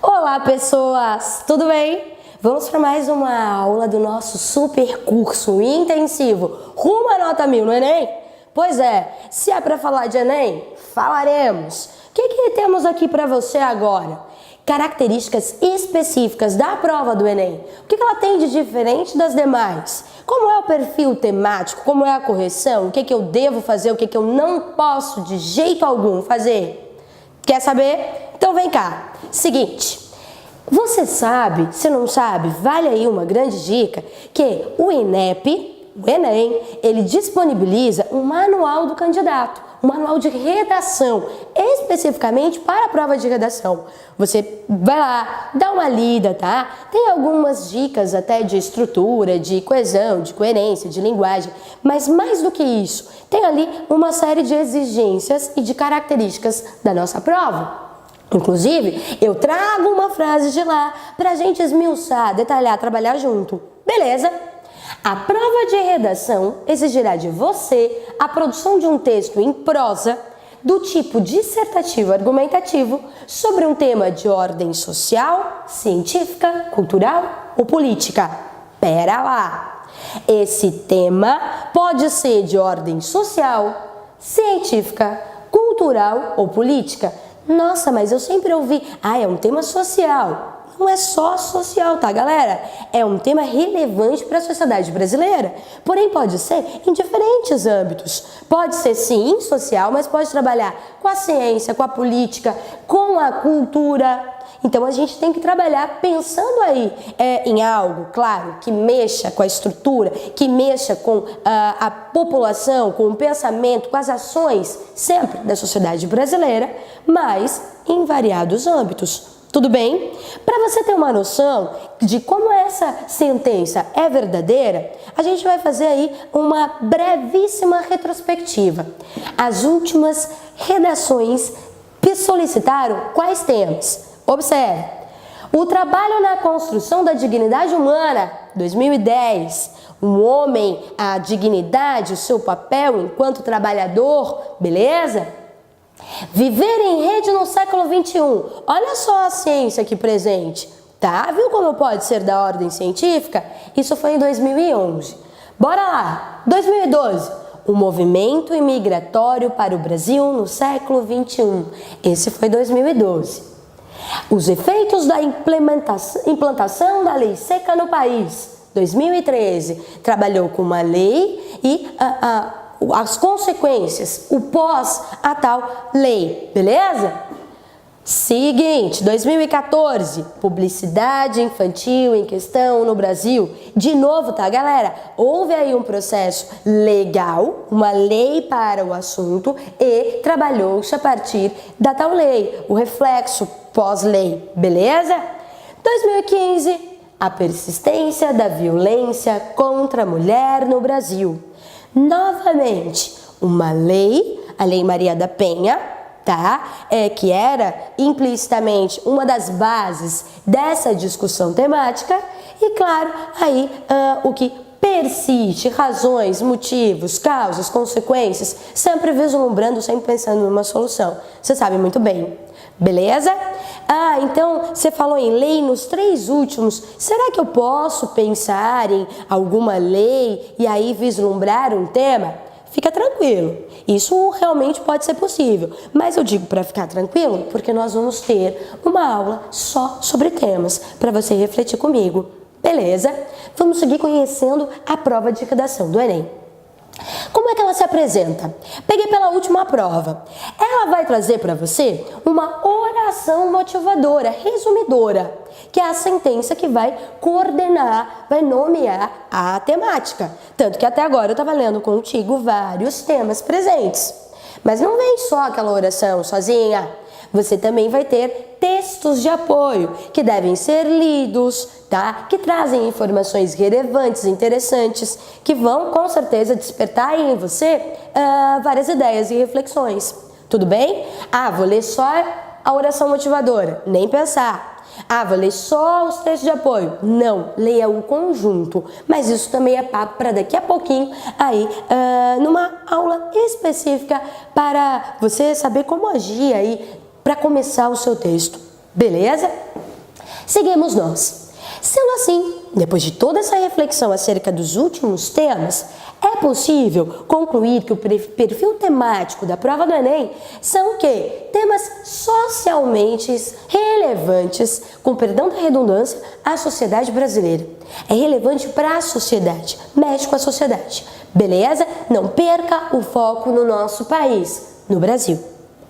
Olá, pessoas! Tudo bem? Vamos para mais uma aula do nosso super curso intensivo rumo à nota 1000 no Enem? Pois é, se é para falar de Enem, falaremos. O que temos aqui para você agora? Características específicas da prova do Enem. O que ela tem de diferente das demais? Como é o perfil temático? Como é a correção? O que eu devo fazer? O que eu não posso de jeito algum fazer? Quer saber? Então vem cá. Seguinte, você sabe, se não sabe, vale aí uma grande dica, que o INEP, o Enem, ele disponibiliza um manual do candidato, um manual de redação, especificamente para a prova de redação. Você vai lá, dá uma lida, tá? Tem algumas dicas até de estrutura, de coesão, de coerência, de linguagem, mas mais do que isso, tem ali uma série de exigências e de características da nossa prova. Inclusive, eu trago uma frase de lá para a gente esmiuçar, detalhar, trabalhar junto. Beleza? A prova de redação exigirá de você a produção de um texto em prosa do tipo dissertativo argumentativo sobre um tema de ordem social, científica, cultural ou política. Pera lá! Esse tema pode ser de ordem social, científica, cultural ou política. Nossa, mas eu sempre ouvi, é um tema social. Não é só social, tá, galera? É um tema relevante para a sociedade brasileira. Porém, pode ser em diferentes âmbitos. Pode ser, sim, social, mas pode trabalhar com a ciência, com a política, com a cultura. Então, a gente tem que trabalhar pensando aí em algo, claro, que mexa com a estrutura, que mexa com a população, com o pensamento, com as ações, sempre da sociedade brasileira, mas em variados âmbitos. Tudo bem? Para você ter uma noção de como essa sentença é verdadeira, a gente vai fazer aí uma brevíssima retrospectiva. As últimas redações que solicitaram quais temas? Observe. O trabalho na construção da dignidade humana, 2010. Um homem, a dignidade, o seu papel enquanto trabalhador, beleza? Viver em rede no século XXI. Olha só a ciência aqui presente, tá? Viu como pode ser da ordem científica? Isso foi em 2011. Bora lá! 2012. O movimento imigratório para o Brasil no século XXI. Esse foi 2012. Os efeitos da implantação da lei seca no país. 2013. Trabalhou com uma lei e as consequências, o pós a tal lei, beleza? Seguinte, 2014, publicidade infantil em questão no Brasil. De novo, tá, galera? Houve aí um processo legal, uma lei para o assunto e trabalhou-se a partir da tal lei, o reflexo pós-lei, beleza? 2015, a persistência da violência contra a mulher no Brasil. Novamente, uma lei, a Lei Maria da Penha, tá? Que era implicitamente uma das bases dessa discussão temática e, claro, aí o que persiste, razões, motivos, causas, consequências, sempre vislumbrando, sempre pensando numa solução. Você sabe muito bem, beleza? Então você falou em lei nos 3 últimos. Será que eu posso pensar em alguma lei e aí vislumbrar um tema? Fica tranquilo, isso realmente pode ser possível, mas eu digo para ficar tranquilo porque nós vamos ter uma aula só sobre temas para você refletir comigo, beleza? Vamos seguir conhecendo a prova de redação do Enem. Como é que ela se apresenta? Peguei pela última prova. Ela vai trazer para você uma oração motivadora, resumidora, que é a sentença que vai coordenar, vai nomear a temática. Tanto que até agora eu estava lendo contigo vários temas presentes. Mas não vem só aquela oração sozinha. Você também vai ter textos de apoio que devem ser lidos, tá? Que trazem informações relevantes, interessantes, que vão com certeza despertar em você várias ideias e reflexões. Tudo bem? Vou ler só a oração motivadora. Nem pensar. Vou ler só os textos de apoio. Não, leia o conjunto. Mas isso também é papo para daqui a pouquinho, aí, numa aula específica para você saber como agir aí para começar o seu texto. Beleza? Seguimos nós. Sendo assim, depois de toda essa reflexão acerca dos últimos temas, é possível concluir que o perfil temático da prova do Enem são o quê? Temas socialmente relevantes, com perdão da redundância, à sociedade brasileira. É relevante para a sociedade, mexe com a sociedade. Beleza? Não perca o foco no nosso país, no Brasil.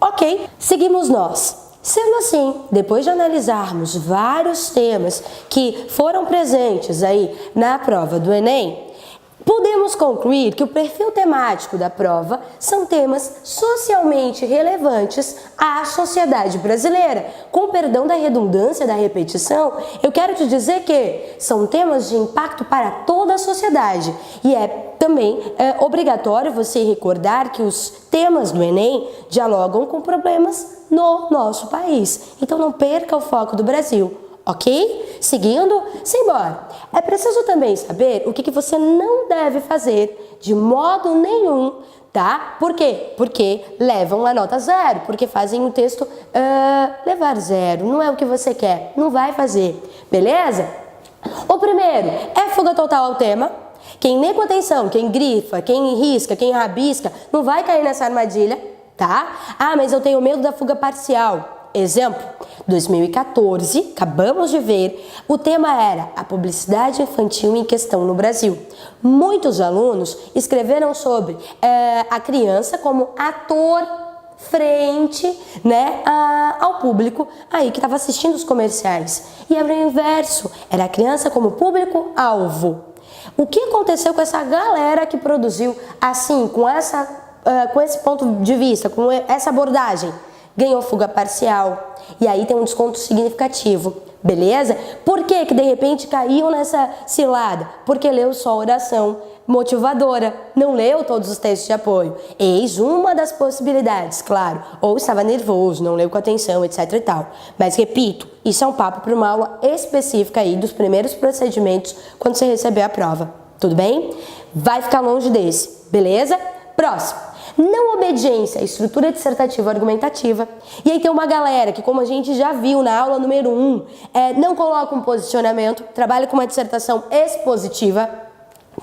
Ok, seguimos nós. Sendo assim, depois de analisarmos vários temas que foram presentes aí na prova do Enem, podemos concluir que o perfil temático da prova são temas socialmente relevantes à sociedade brasileira. Com perdão da redundância da repetição, eu quero te dizer que são temas de impacto para toda a sociedade e também é obrigatório você recordar que os temas do Enem dialogam com problemas no nosso país. Então não perca o foco do Brasil, ok? Seguindo, simbora. É preciso também saber o que você não deve fazer de modo nenhum, tá? Por quê? Porque levam a nota 0, porque fazem o texto levar 0. Não é o que você quer, não vai fazer, beleza? O primeiro é fuga total ao tema. Quem lê com atenção, quem grifa, quem risca, quem rabisca, não vai cair nessa armadilha, tá? Ah, mas eu tenho medo da fuga parcial. Exemplo, 2014, acabamos de ver, o tema era a publicidade infantil em questão no Brasil. Muitos alunos escreveram sobre a criança como ator frente, né, ao público aí que estava assistindo os comerciais. E era o inverso, era a criança como público-alvo. O que aconteceu com essa galera que produziu assim, com esse ponto de vista, com essa abordagem? Ganhou fuga parcial e aí tem um desconto significativo, beleza? Por que de repente caiu nessa cilada? Porque leu só a oração motivadora, não leu todos os textos de apoio. Eis uma das possibilidades, claro. Ou estava nervoso, não leu com atenção, etc e tal. Mas repito, isso é um papo para uma aula específica aí dos primeiros procedimentos quando você receber a prova, tudo bem? Vai ficar longe desse, beleza? Próximo. Não obediência à estrutura dissertativa argumentativa. E aí tem uma galera que, como a gente já viu na aula número 1, não coloca um posicionamento, trabalha com uma dissertação expositiva,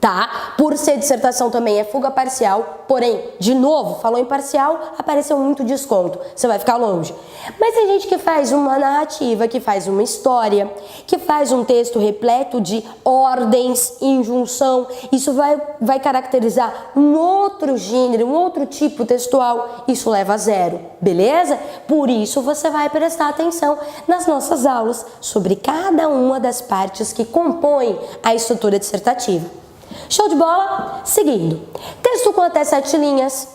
tá? Por ser dissertação também é fuga parcial, porém, de novo, falou em parcial, apareceu muito desconto, você vai ficar longe. Mas tem gente que faz uma narrativa, que faz uma história, que faz um texto repleto de ordens, injunção, isso vai caracterizar um outro gênero, um outro tipo textual, isso leva a 0, beleza? Por isso você vai prestar atenção nas nossas aulas sobre cada uma das partes que compõem a estrutura dissertativa. Show de bola? Seguindo. Texto com até 7 linhas.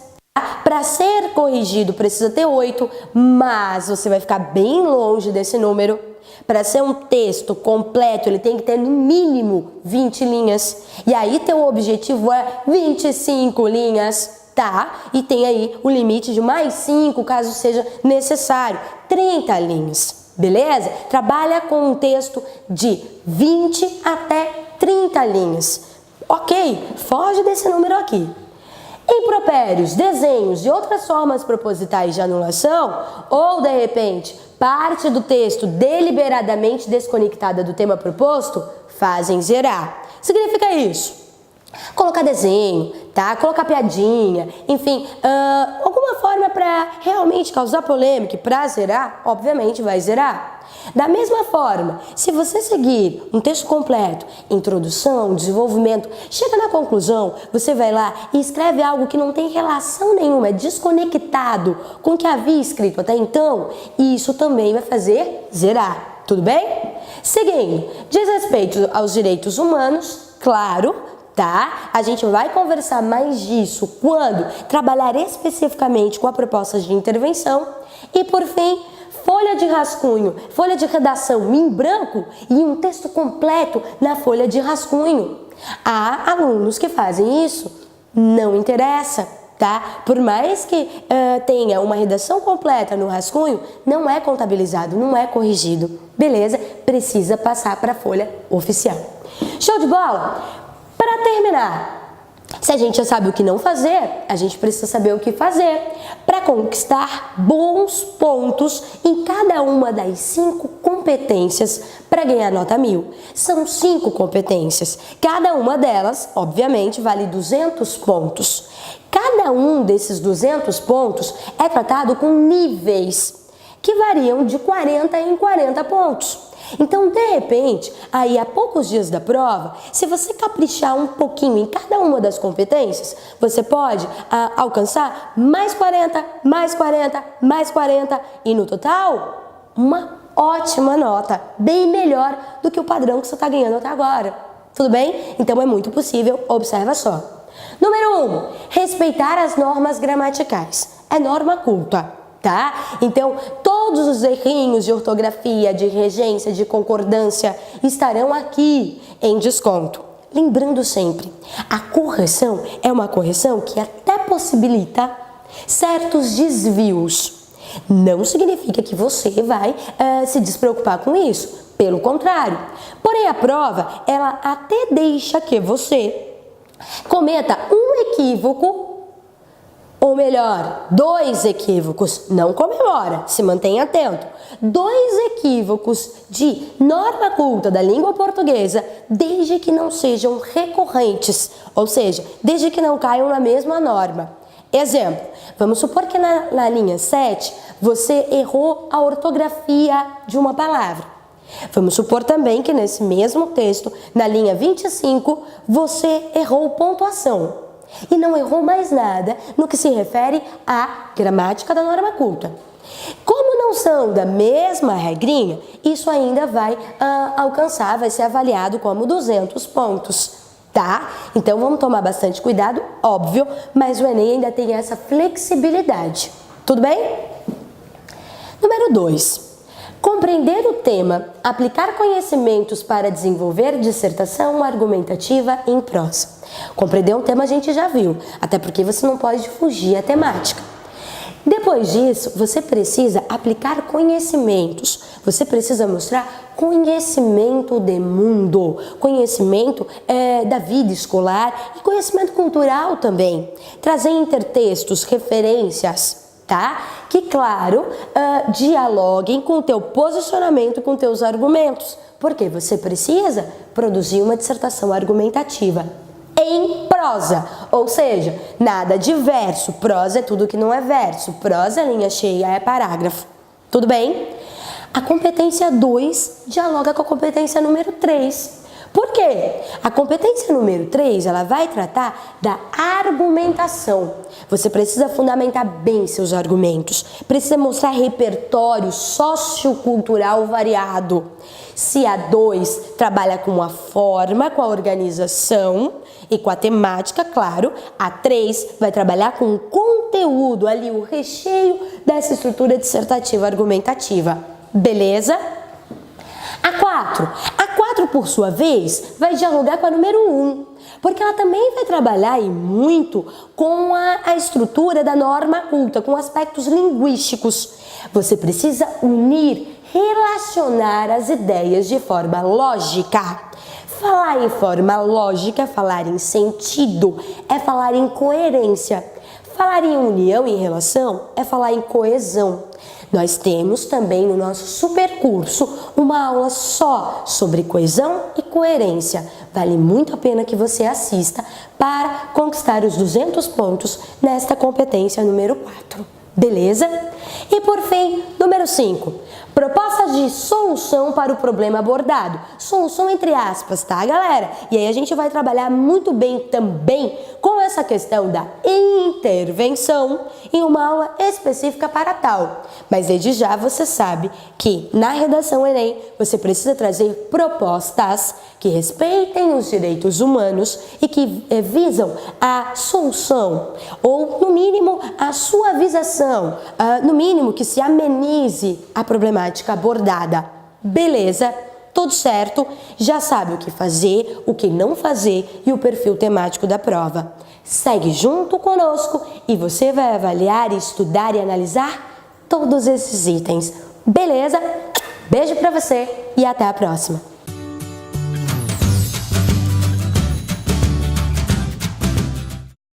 Para ser corrigido precisa ter 8, mas você vai ficar bem longe desse número. Para ser um texto completo, ele tem que ter no mínimo 20 linhas. E aí teu objetivo é 25 linhas, tá? E tem aí o limite de mais 5, caso seja necessário. 30 linhas, beleza? Trabalha com um texto de 20 até 30 linhas. Ok, foge desse número aqui. Impropérios, desenhos e outras formas propositais de anulação, ou de repente, parte do texto deliberadamente desconectada do tema proposto, fazem zerar. Significa isso? Colocar desenho, tá? Colocar piadinha, enfim, alguma forma para realmente causar polêmica e pra zerar, obviamente vai zerar. Da mesma forma, se você seguir um texto completo, introdução, desenvolvimento, chega na conclusão, você vai lá e escreve algo que não tem relação nenhuma, é desconectado com o que havia escrito até então, e isso também vai fazer zerar, tudo bem? Seguindo, diz respeito aos direitos humanos, claro, tá? A gente vai conversar mais disso quando trabalhar especificamente com a proposta de intervenção e, por fim, folha de rascunho, folha de redação em branco e um texto completo na folha de rascunho. Há alunos que fazem isso, não interessa, tá? Por mais que tenha uma redação completa no rascunho, não é contabilizado, não é corrigido, beleza? Precisa passar para a folha oficial. Show de bola? Para terminar, Se a gente já sabe o que não fazer, a gente precisa saber o que fazer para conquistar bons pontos em cada uma das 5 competências para ganhar nota 1000. São 5 competências. Cada uma delas, obviamente, vale 200 pontos. Cada um desses 200 pontos é tratado com níveis que variam de 40 em 40 pontos. Então, de repente, aí a poucos dias da prova, se você caprichar um pouquinho em cada uma das competências, você pode alcançar mais 40, mais 40, mais 40 e no total, uma ótima nota, bem melhor do que o padrão que você está ganhando até agora. Tudo bem? Então é muito possível, observa só. Número 1, respeitar as normas gramaticais. É norma culta, tá? Então, todos os errinhos de ortografia, de regência, de concordância estarão aqui em desconto. Lembrando sempre, a correção é uma correção que até possibilita certos desvios. Não significa que você vai se despreocupar com isso. Pelo contrário. Porém, a prova, ela até deixa que você cometa um equívoco, ou melhor, 2 equívocos, não comemora, se mantenha atento. 2 equívocos de norma culta da língua portuguesa, desde que não sejam recorrentes, ou seja, desde que não caiam na mesma norma. Exemplo, vamos supor que na linha 7 você errou a ortografia de uma palavra. Vamos supor também que nesse mesmo texto, na linha 25, você errou pontuação e não errou mais nada no que se refere à gramática da norma culta. Como não são da mesma regrinha, isso ainda vai vai ser avaliado como 200 pontos, tá? Então vamos tomar bastante cuidado, óbvio, mas o Enem ainda tem essa flexibilidade. Tudo bem? Número 2. Compreender o tema, aplicar conhecimentos para desenvolver dissertação argumentativa em prosa. Compreender um tema a gente já viu, até porque você não pode fugir à temática. Depois disso, você precisa aplicar conhecimentos, você precisa mostrar conhecimento de mundo, conhecimento da vida escolar e conhecimento cultural também. Trazer intertextos, referências, tá? Que, claro, dialoguem com o teu posicionamento, com teus argumentos, porque você precisa produzir uma dissertação argumentativa em prosa, ou seja, nada de verso, prosa é tudo que não é verso, prosa, linha cheia, é parágrafo, tudo bem? A competência 2 dialoga com a competência número 3. Por quê? A competência número 3, ela vai tratar da argumentação. Você precisa fundamentar bem seus argumentos, precisa mostrar repertório sociocultural variado. Se a 2 trabalha com a forma, com a organização e com a temática, claro, a 3 vai trabalhar com o conteúdo ali, o recheio dessa estrutura dissertativa argumentativa. Beleza? A 4, por sua vez, vai dialogar com a número 1, porque ela também vai trabalhar e muito com a estrutura da norma culta, com aspectos linguísticos. Você precisa unir, relacionar as ideias de forma lógica. Falar em forma lógica é falar em sentido, é falar em coerência. Falar em união e relação é falar em coesão. Nós temos também no nosso super curso uma aula só sobre coesão e coerência. Vale muito a pena que você assista para conquistar os 200 pontos nesta competência número 4. Beleza? E por fim, número 5. Propostas de solução para o problema abordado. Solução entre aspas, tá, galera? E aí a gente vai trabalhar muito bem também com essa questão da intervenção em uma aula específica para tal. Mas desde já você sabe que na redação Enem você precisa trazer propostas que respeitem os direitos humanos e que visam a solução ou, no mínimo, a suavização, no mínimo que se amenize a problemática abordada. Beleza? Tudo certo? Já sabe o que fazer, o que não fazer e o perfil temático da prova. Segue junto conosco e você vai avaliar, estudar e analisar todos esses itens. Beleza? Beijo pra você e até a próxima!